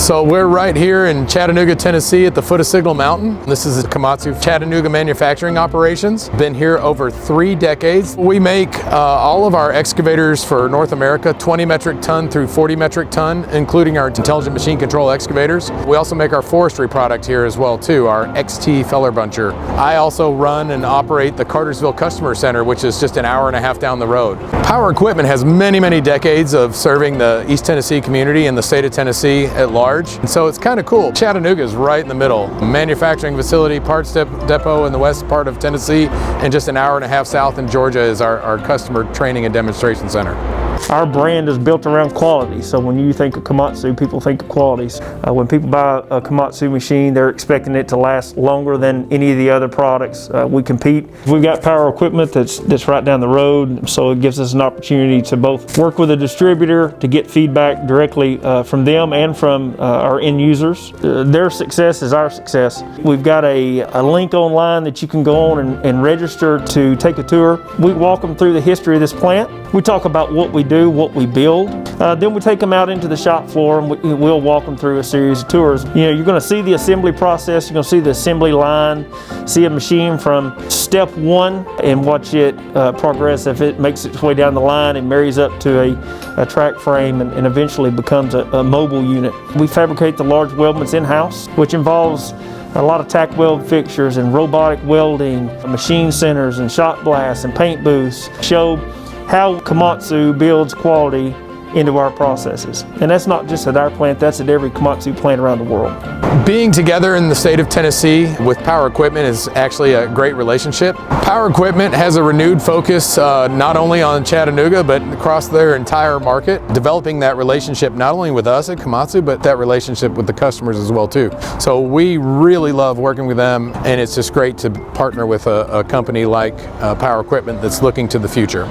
So we're right here in Chattanooga, Tennessee at the foot of Signal Mountain. This is the Komatsu Chattanooga manufacturing operations. Been here over 3 decades. We make all of our excavators for North America, 20 metric ton through 40 metric ton, including our intelligent machine control excavators. We also make our forestry product here as well too, our XT feller buncher. I also run and operate the Cartersville Customer Center, which is just an hour and a half down the road. Power Equipment has many decades of serving the East Tennessee community and the state of Tennessee at large. And so it's kind of cool. Chattanooga is right in the middle. Manufacturing facility, parts depot in the west part of Tennessee, and just an hour and a half south in Georgia is our customer training and demonstration center. Our brand is built around quality, so when you think of Komatsu, people think of qualities. When people buy a Komatsu machine, they're expecting it to last longer than any of the other products. We compete. We've got Power Equipment that's right down the road, so it gives us an opportunity to both work with a distributor to get feedback directly from them and from our end users. Their success is our success. We've got a link online that you can go on and register to take a tour. We walk them through the history of this plant. We talk about what we do, what we build. Then we take them out into the shop floor and we'll walk them through a series of tours. You know, you're going to see the assembly process, you're going to see the assembly line, see a machine from step 1 and watch it progress if it makes its way down the line and marries up to a track frame and eventually becomes a mobile unit. We fabricate the large weldments in-house, which involves a lot of tack weld fixtures and robotic welding, machine centers and shot blasts and paint booths. Show how Komatsu builds quality into our processes. And that's not just at our plant, that's at every Komatsu plant around the world. Being together in the state of Tennessee with Power Equipment is actually a great relationship. Power Equipment has a renewed focus not only on Chattanooga, but across their entire market, developing that relationship not only with us at Komatsu, but that relationship with the customers as well too. So we really love working with them, and it's just great to partner with a company like Power Equipment that's looking to the future.